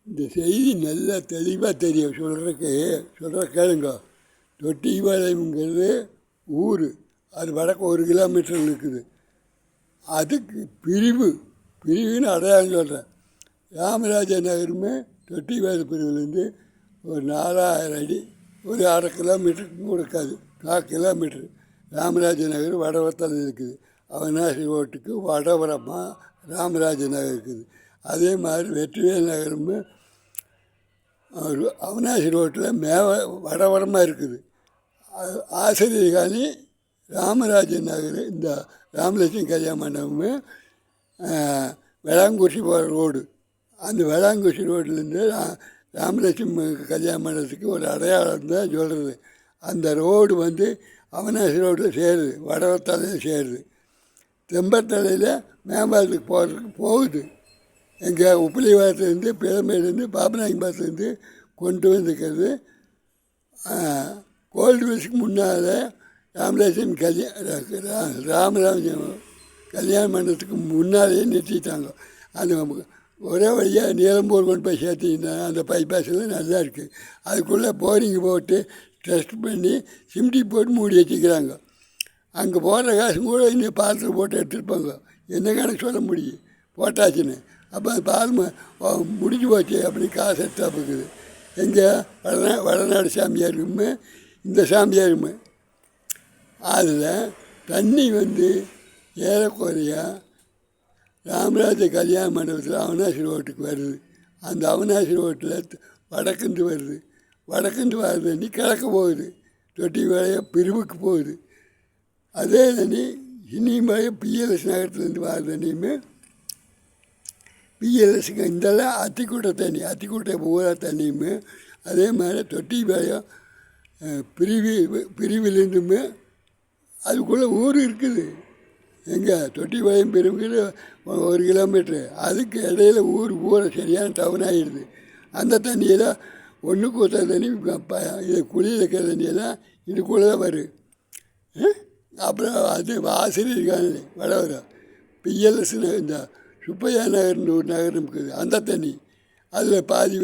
இந்த செய்தி நல்லா தெளிவாக தெரியும் சொல்கிற கேளுங்க. தொட்டிபாளையம்ங்கிறது ஊர், அது வடக்கு 1 கிலோமீட்டர் இருக்குது. அதுக்கு பிரிவுன்னு அடையாளம் சொல்கிறேன். ராமராஜ நகருமே தொட்டிபாளையம் பிரிவுலேருந்து ஒரு 4000 அடி, ஒரு 1/2 கிலோமீட்டருக்கு கூட இருக்காது, 4 கிலோமீட்டர். ராமராஜ நகர் வடவத்தில் இருக்குது. அவினாசி ரோட்டுக்கு வடபுறமாக ராமராஜ நகர் இருக்குது. அதே மாதிரி வெற்றிவேல் நகரும் அவினாசி ரோட்டில் வடபுறமாக இருக்குது. ஆசிரியர் காலனி ராமராஜன் நகர், இந்த ராமலட்சுமி கல்யாண மண்டபமும் வேளாங்குறிச்சி போகிற ரோடு, அந்த வேளாங்குறிச்சி ரோட்லேருந்து ராமலட்சுமி கல்யாண மண்டபத்துக்கு ஒரு அடையாளம் தான் சொல்கிறது. அந்த ரோடு அவினாசி ரோட்டில் சேருது, வடவத்தலையில் சேருது. தெம்பத்தலையில் மேம்பாலத்துக்கு போகிறதுக்கு போகுது. எங்கள் உப்பிலிவாரத்துலேருந்து பிளமேலேருந்து பாபநாயகம்பாத்துலேருந்து கொண்டு வந்துக்கிறது. கோல்டு மில்ஸுக்கு முன்னால் ராமலட்சுமி ராமராஜன் கல்யாண மண்டபத்துக்கு முன்னாலேயே நிறுத்திட்டாங்க. அந்த ஒரே வழியாக நீலம்பூர் கொண்டு போய் சேர்த்திங்கன்னா அந்த பைபாஸில் நல்லா இருக்குது. அதுக்குள்ளே போரிங் போட்டு டெஸ்ட் பண்ணி சிம்டி போட்டு மூடி வச்சுக்கிறாங்க. அங்கே போடுற காசு கூட இன்னும் பாத்திரம் போட்டு எடுத்துருப்பாங்க. என்ன கணக்கு சொல்ல முடியும் போட்டாச்சுன்னு. அப்போ அது பால் முடிஞ்சு போச்சு அப்படி காசு எடுத்தா போகுது. எங்கே வடநாடு சாமியாருமே இந்த சாமியாருமே அதில் தண்ணி ஏறக்குறையா ராமராஜ கல்யாண மண்டபத்தில் அவினாசி ரோட்டுக்கு வருது. அந்த அவினாசி ரோட்டில் வடக்குந்து வருது. வடக்குந்து வர தண்ணி கிழக்கு போகுது, தொட்டிபாளையம் பிரிவுக்கு போகுது. அதே தண்ணி இனிமேல் பிஎல்எஸ் நகரத்துலேருந்து வர தண்ணியுமே பிஎல்எஸ்க்கு இந்தெல்லாம் அத்திக்கூட்டை பூரா தண்ணியுமே அதே மாதிரி தொட்டிபாளையம் பிரிவிலேருந்துமே அதுக்குள்ளே ஊர் இருக்குது. எங்கே தொட்டிபாளையம் பிரிவுக்கு 1 கிலோமீட்ரு, அதுக்கு இடையில ஊரை சரியான டவுன் ஆகிடுது. அந்த தண்ணியெல்லாம் ஒன்றுக்கு ஊற்ற தண்ணி இது குழியில் இருக்கிற தண்ணியெல்லாம் இதுக்குள்ளே தான் வரும். அப்புறம் அது ஆசிரியர் காலனி வடவரம் பிஎல்எஸ் இந்த சுப்பையா நகர்னு ஒரு நகரம் இருக்குது. அந்த தண்ணி அதில் பாதி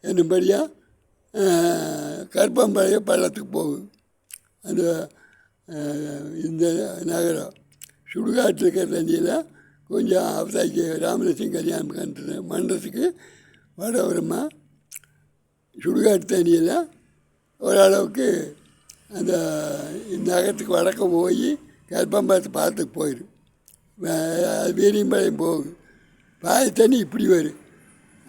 என்னபடியாக கற்பம்பாளையம் பள்ளத்துக்கு போகும். அந்த இந்த நகரம் சுடுகாட்டில் இருக்கிற தண்ணியில் கொஞ்சம் அவதாக்கி ராமலட்சுமி கல்யாண மண்டபத்துக்கு வடவரமாக சுடுகாட்டு தண்ணியில் ஓரளவுக்கு அந்த நகரத்துக்கு வடக்க போய் கற்பம்பாளையத்து பாலத்துக்கு போயிடும். வீரியம்பாளையம் போகும். பாதி தண்ணி இப்படி வரும்.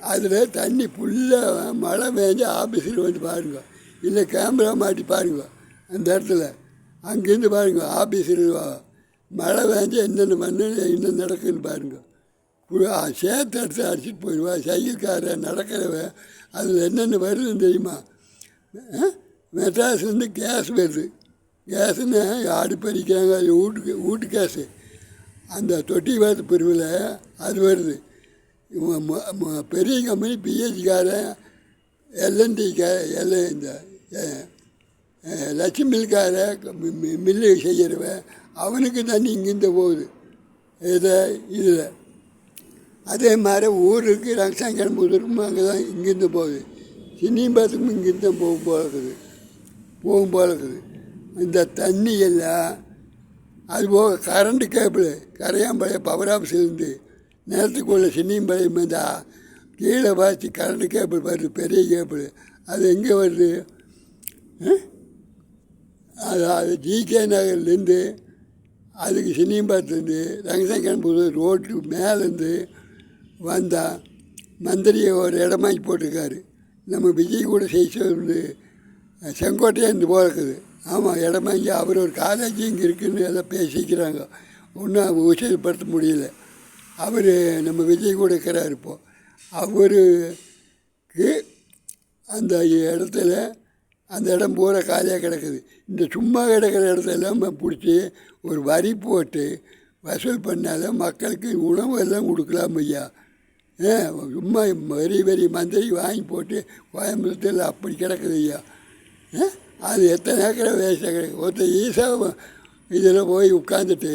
அதில் தண்ணி ஃபுல்லாக மழை பெஞ்சு ஆஃபீஸில் பாருங்க, இல்லை கேமரா மாட்டி பாருங்க. அந்த இடத்துல அங்கேருந்து பாருங்க, ஆஃபீஸில் மழை பெஞ்சு என்னென்ன பண்ணு என்ன நடக்குதுன்னு பாருங்க. சேர்த்து எடுத்து அடிச்சுட்டு போயிடுவா. சைக்கிள்காரன் நடக்கிறவன் அதில் என்னென்ன வருதுன்னு தெரியுமா? மெட்ராஸ்லேருந்து கேஸ் வருது. கேஸுன்னு அடுப்பறிக்கிறாங்க, அது வீட்டு கேஸு. அந்த தொட்டிபாளையத்து பிரிவில் அது வருது. பெரிய கம்பெனி பிஹெச்காரன் இந்த லட்சுமி மில்கார மில்லு செய்கிறவன் அவனுக்கு தண்ணி இங்கேருந்து போகுது இதில். அதே மாதிரி ஊருக்கு ரங்கசாங்கிழம்புதற்கும் அங்கே தான் இங்கேருந்து போகுது. சின்னியம்பாத்துக்கும் இங்கேருந்து தான் போகும் போல இருக்குது. இந்த தண்ணி எல்லாம் அதுபோக கரண்ட்டு கேபிள் கரையாம்பாளையம் பவர் ஆஃபீஸ்லேருந்து நேரத்துக்குள்ள சின்னியம்பாளையம் கீழே பார்த்து கரண்ட்டு கேபிள் வருது, பெரிய கேபிள். அது எங்கே வருது? அது ஜிகே நகர்லேருந்து அதுக்கு சின்னியம்பாத்துலேருந்து ரங்கசாங்கிழம்புதூர் ரோட்டு மேலேருந்து வந்தால் மந்திரியை ஒரு இடமாக்கி போட்டிருக்காரு. நம்ம விஜய் கூட செய்து செங்கோட்டையாக போல இருக்குது. ஆமாம், இடமாக்கி அவர் ஒரு காலேஜ் இங்கே இருக்குதுன்னு எல்லாம் பேசிக்கிறாங்க. ஒன்றும் உச்சப்படுத்த முடியல. அவர் நம்ம விஜய் கூட இருக்கிறார். இப்போது அவருக்கு அந்த இடத்துல அந்த இடம் பூரா காலியாக கிடக்குது. இந்த சும்மா கிடக்கிற இடத்தெல்லாம் பிடிச்சி ஒரு வரி போட்டு வசூல் பண்ணாலும் மக்களுக்கு உணவு எல்லாம் கொடுக்கலாம் ஐயா. சும்மா வரி மந்திரி வாங்கி போட்டு கோயம்புத்தூரில் அப்படி கிடக்குது ஐயா. அது எத்தனை ஏக்கரை வேஸ்ட்டாக கிடக்கு. ஒருத்தர் ஈசா இதில் போய் உட்காந்துட்டு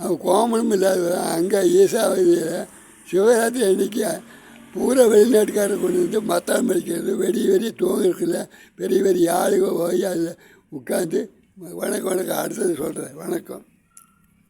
அவன் கோமணம் இல்லாத அங்கே ஈசா இதில் சிவராத்திரி அன்றைக்கி பூரா வெளிநாட்டுக்காரர் கொண்டு வந்து மத்தாம் அடிக்கிறது, வெடி தூங்குறதுல பெரிய பெரிய ஆளுங்க போய் அதில் உட்காந்து வணக்கம் அடுத்தது சொல்கிறேன். வணக்கம்.